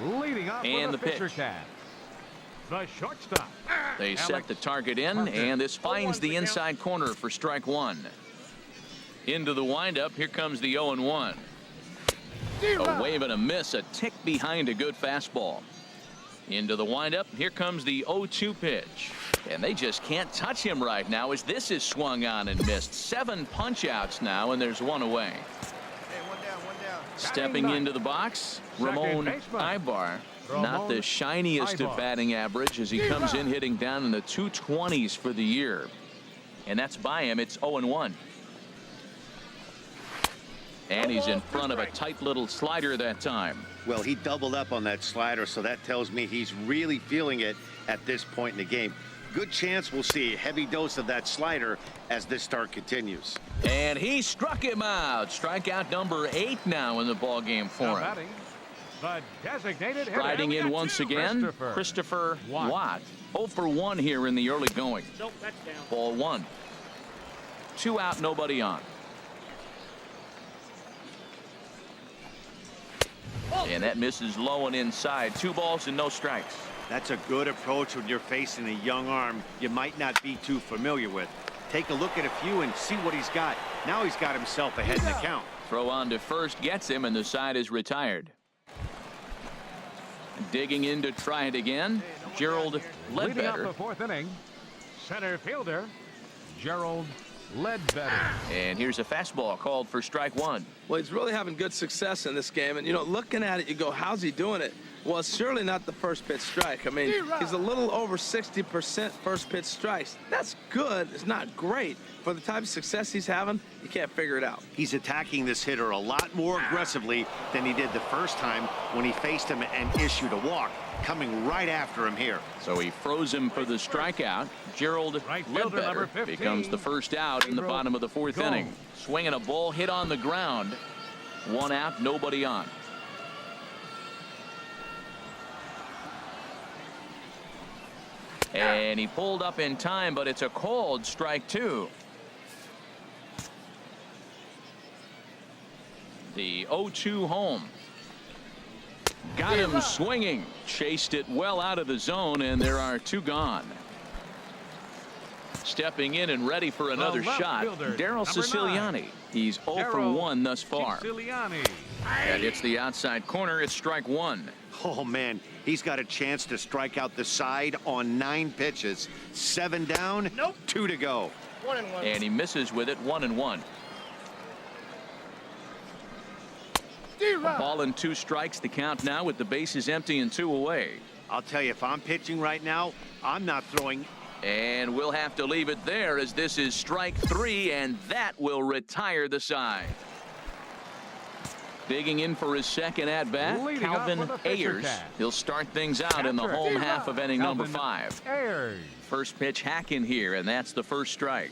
Leading up And the pitch. The shortstop. They set the target in, and this finds the inside corner for strike one. Into the windup. Here comes the 0-1. A wave and a miss, a tick behind a good fastball. Into the windup. Here comes the 0-2 pitch. And they just can't touch him right now as this is swung on and missed. 7 punch outs now, and there's one away. Hey, one down. Stepping into the box, Ramon Ibar. Not the shiniest of batting average as he comes in hitting down in the 220s for the year. And that's by him. It's 0-1. And he's in front of a tight little slider that time. Well, he doubled up on that slider, so that tells me he's really feeling it at this point in the game. Good chance we'll see a heavy dose of that slider as this start continues. And he struck him out. Strikeout number 8 now in the ball game for him. The designated Riding in once again, Christopher Watt. 0 for 1 here in the early going. Nope, that's down. Ball 1. 2 out, nobody on. And that misses low and inside. 2 balls and no strikes. That's a good approach when you're facing a young arm you might not be too familiar with. Take a look at a few and see what he's got. Now he's got himself ahead in the count. Throw on to first gets him, and the side is retired. Digging in to try it again, Gerald Leading up Ledbetter. the 4th inning, center fielder Gerald Ledbetter. And here's a fastball called for strike 1. Well, he's really having good success in this game. And, you know, looking at it, you go, how's he doing it? Well, it's surely not the first pitch strike. I mean, he's a little over 60% first pitch strikes. That's good. It's not great. For the type of success he's having, you can't figure it out. He's attacking this hitter a lot more aggressively than he did the first time when he faced him and issued a walk. Coming right after him here. So he froze him for the strikeout. Gerald Ledbetter becomes the first out in the bottom of the 4th inning. Swinging a ball hit on the ground. 1 out, nobody on. And he pulled up in time, but it's a called strike 2. The 0-2 home. Got him swinging. Chased it well out of the zone, and there are 2 gone. Stepping in and ready for another shot, Daryl Siciliani. He's 0 for 1 thus far. And it's the outside corner. It's strike 1. Oh, man, he's got a chance to strike out the side on 9 pitches. 7 down, 2 to go. 1-1. And he misses with it. 1-1. A ball and 2 strikes the count now with the bases empty and 2 away. I'll tell you, if I'm pitching right now, I'm not throwing. And we'll have to leave it there as this is strike 3, and that will retire the side. Digging in for his second at-bat, Calvin Ayers. He'll start things out in the home half of inning number 5. First pitch hack in here, and that's the first strike.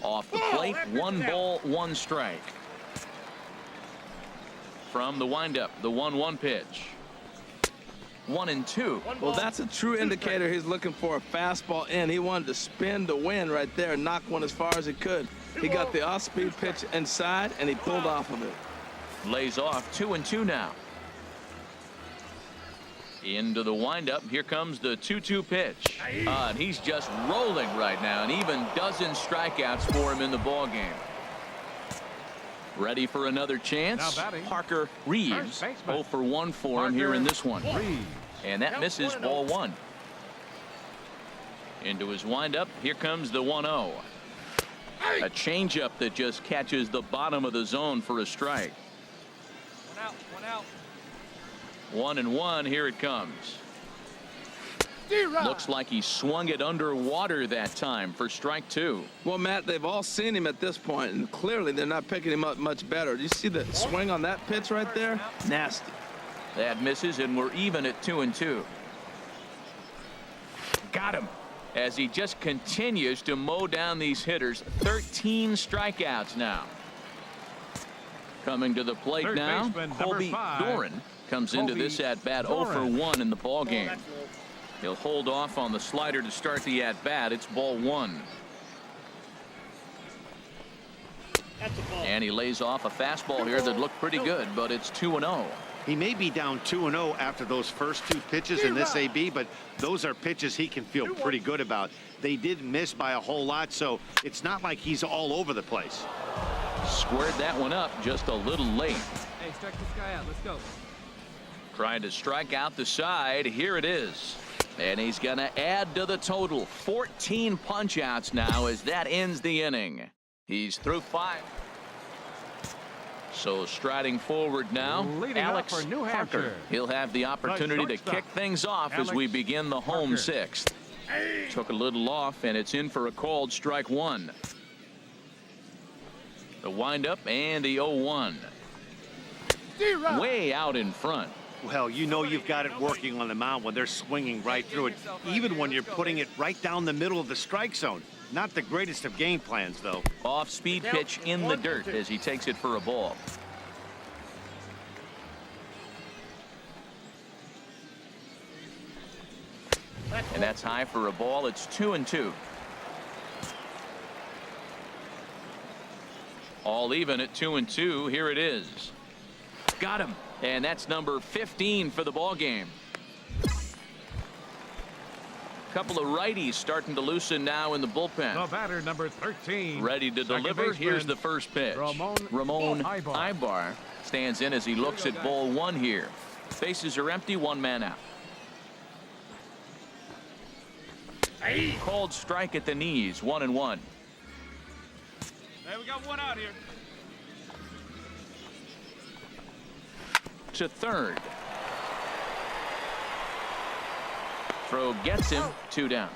Off the plate, 1 ball, 1 strike. From the windup, the 1-1 pitch. 1-2. Well, that's a true indicator he's looking for a fastball in. He wanted to spin the wind right there and knock one as far as he could. He got the off-speed pitch inside, and he pulled off of it. Lays off. 2-2 now. Into the windup. Here comes the 2-2 pitch. And he's just rolling right now, and even dozen strikeouts for him in the ball game. Ready for another chance. Parker Reeves. 0 for 1 for him here in this one. And that misses. Ball 1. Into his windup. Here comes the 1-0. A changeup that just catches the bottom of the zone for a strike. 1 out. 1-1. Here it comes. Looks like he swung it underwater that time for strike 2. Well, Matt, they've all seen him at this point, and clearly they're not picking him up much better. Do you see the swing on that pitch right there? Nasty. That misses, and we're even at 2-2. Got him. As he just continues to mow down these hitters. 13 strikeouts now. Coming to the plate now, Colby Doran comes into this at-bat 0 for 1 in the ball game. He'll hold off on the slider to start the at-bat. It's ball 1. That's a ball. And he lays off a fastball here that looked pretty good, but it's 2-0. He may be down 2-0 after those first 2 pitches in this AB, but those are pitches he can feel pretty good about. They did miss by a whole lot, so it's not like he's all over the place. Squared that one up just a little late. Hey, strike this guy out. Let's go. Trying to strike out the side. Here it is. And he's going to add to the total. 14 punch-outs now as that ends the inning. He's through 5. So striding forward now, Leading Alex up for New Parker. Hampshire. He'll have the opportunity to kick things off as we begin the home Parker. 6th. Took a little off, and it's in for a called strike 1. The windup and the 0-1. Way out in front. Well, you know you've got it working on the mound when they're swinging right through it, even when you're putting it right down the middle of the strike zone. Not the greatest of game plans, though. Off-speed pitch in the dirt as he takes it for a ball. And that's high for a ball. It's 2-2. All even at 2-2. Here it is. Got him. And that's number 15 for the ball game. Couple of righties starting to loosen now in the bullpen. The batter, number 13. Ready to Second deliver. baseman, Here's the first pitch. Ramon Ibar stands in as he looks at ball 1 here. Bases are empty. 1 man out. Called strike at the knees. 1-1. Hey, we got one out here. To third. Throw gets him. 2 down.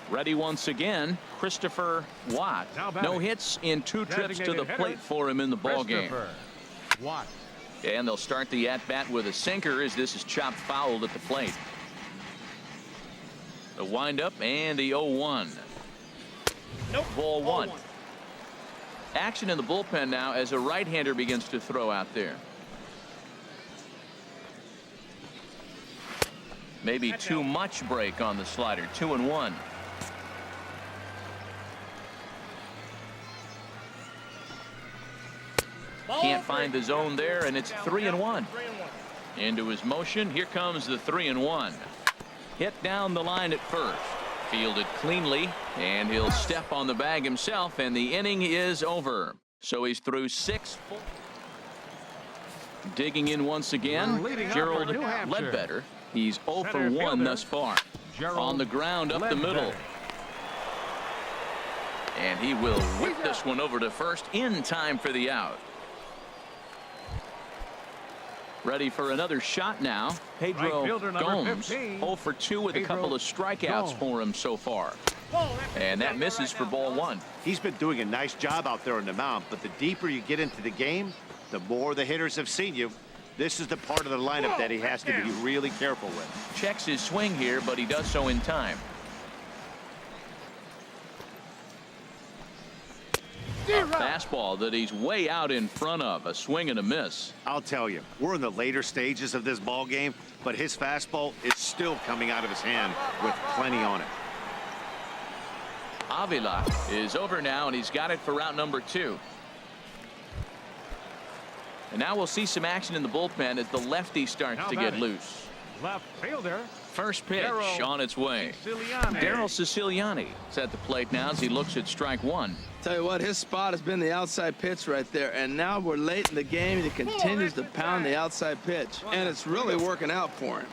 Ready once again, Christopher Watt. No hits in 2 trips to the plate for him in the ball game. Watt. And they'll start the at-bat with a sinker as this is chopped fouled at the plate. The windup and the 0-1. Ball 1. Action in the bullpen now as a right-hander begins to throw out there. Maybe too much break on the slider. 2-1. Can't find the zone there, and it's 3-1. Into his motion. Here comes the 3-1. Hit down the line at first. Fielded cleanly, and he'll step on the bag himself, and the inning is over. So he's through 6. Digging in once again, Gerald Ledbetter. He's 0 for 1 thus far. On the ground up the middle. And he will whip this one over to first in time for the out. Ready for another shot now. Pedro Gomes, 0 for 2 with a couple of strikeouts for him so far. And that misses for ball 1. He's been doing a nice job out there on the mound, but the deeper you get into the game, the more the hitters have seen you. This is the part of the lineup that he has to be really careful with. Checks his swing here, but he does so in time. A fastball that he's way out in front of. A swing and a miss. I'll tell you, we're in the later stages of this ball game, but his fastball is still coming out of his hand with plenty on it. Avila is over now, and he's got it for route number 2. And now we'll see some action in the bullpen as the lefty starts to get loose. Left fielder. First pitch on its way. Daryl Siciliani is at the plate now as he looks at strike 1. Tell you what, his spot has been the outside pitch right there, and now we're late in the game and he continues to pound the outside pitch, and it's really working out for him.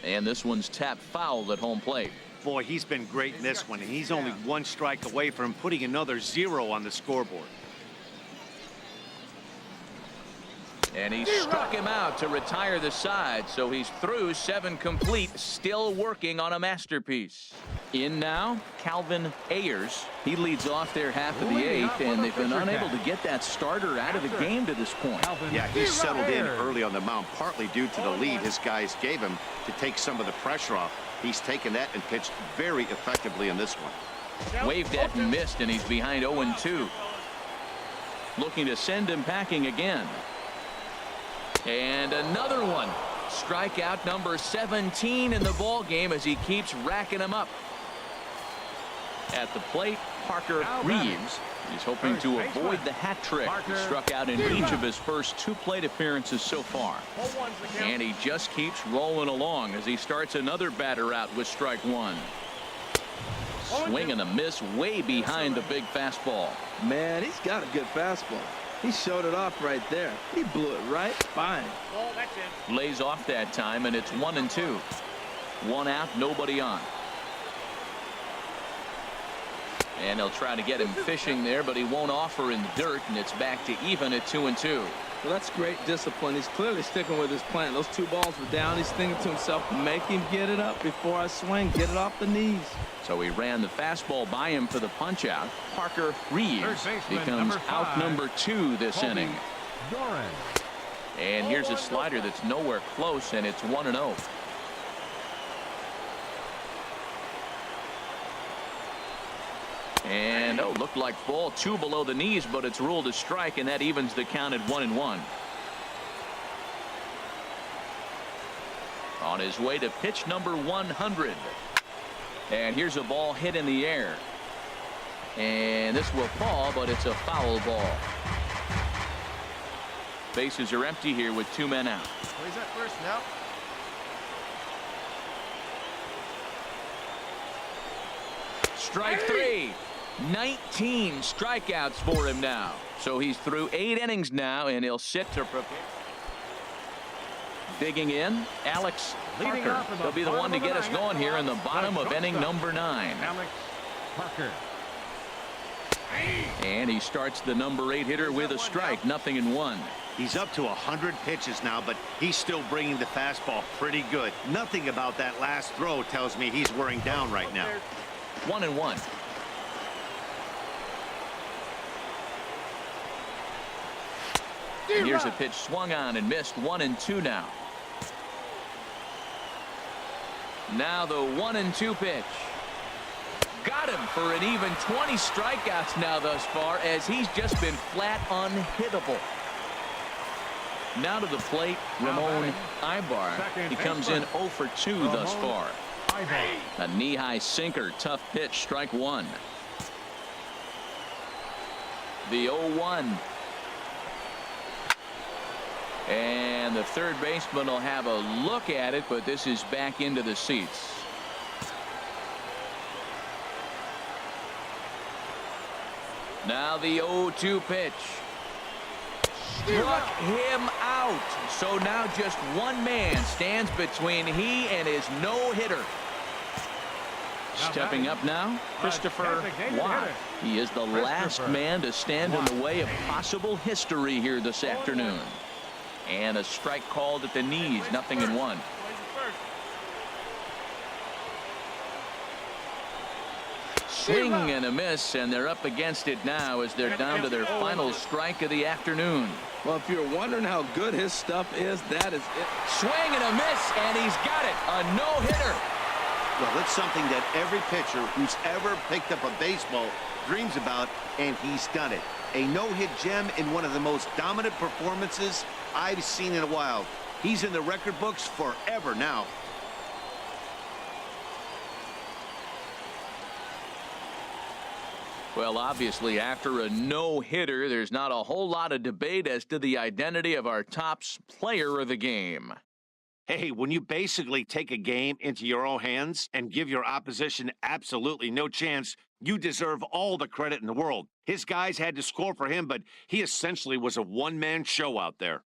And this one's tapped foul at home plate. Boy, he's been great in this one, and he's only 1 strike away from putting another 0 on the scoreboard. And he struck him out to retire the side, so he's through 7 complete, still working on a masterpiece. In now, Calvin Ayers. He leads off their half of the 8th, and they've been unable to get that starter out of the game to this point. Yeah, he settled in early on the mound, partly due to the lead his guys gave him to take some of the pressure off. He's taken that and pitched very effectively in this one. Waved at and missed, and he's behind 0-2. Looking to send him packing again. And another one. Strikeout number 17 in the ball game as he keeps racking them up. At the plate, Parker Now batting. Reeves. He's hoping First to baseman. avoid the hat trick. He struck out in each of his first 2 plate appearances so far. And he just keeps rolling along as he starts another batter out with strike 1. Swing and a miss way behind the big fastball. Man, he's got a good fastball. He showed it off right there. He blew it right by him. Lays off that time, and it's 1-2. 1 out, nobody on. And they'll try to get him fishing there, but he won't offer in the dirt, and it's back to even at 2-2. Well, that's great discipline. He's clearly sticking with his plan. Those 2 balls were down. He's thinking to himself, make him get it up before I swing. Get it off the knees. So he ran the fastball by him for the punch out. Parker Reeves becomes out number 2 this inning. Doran. And here's a slider that's nowhere close, and it's 1-0. And looked like ball 2 below the knees, but it's ruled a strike, and that evens the count at 1-1. On his way to pitch number 100. And here's a ball hit in the air. And this will fall, but it's a foul ball. Bases are empty here with 2 men out. Where's that first now? Strike 3. 19 strikeouts for him now. So he's through 8 innings now, and he'll sit to prepare. Digging in, Alex Leading off Parker. in the He'll be the one to bottom of get the us ninth. going here in the bottom of inning number 9. Alex Parker. And he starts the number 8 hitter with a strike. 0-1. He's up to 100 pitches now, but he's still bringing the fastball pretty good. Nothing about that last throw tells me he's wearing down right now. 1-1. And here's a pitch swung on and missed. 1-2 now. Now the 1-2 pitch. Got him for an even 20 strikeouts now thus far, as he's just been flat unhittable. Now to the plate, Ramon Ibar. He comes in 0 for 2 thus far. A knee-high sinker, tough pitch, strike 1. The 0-1. And the third baseman will have a look at it, but this is back into the seats. Now the 0-2 pitch. Struck him out. So now just 1 man stands between he and his no-hitter. Stepping up now, Christopher Watt. He is the last man to stand in the way of possible history here this afternoon. And a strike called at the knees. 0-1. Swing and a miss, and they're up against it now as they're down to their final strike of the afternoon. Well, if you're wondering how good his stuff is, that is it. Swing and a miss, and he's got it. A no-hitter. Well, it's something that every pitcher who's ever picked up a baseball dreams about, and he's done it. A no-hit gem in one of the most dominant performances I've seen in a while. He's in the record books forever now. Well, obviously, after a no-hitter, there's not a whole lot of debate as to the identity of our top player of the game. Hey, when you basically take a game into your own hands and give your opposition absolutely no chance, you deserve all the credit in the world. His guys had to score for him, but he essentially was a one-man show out there.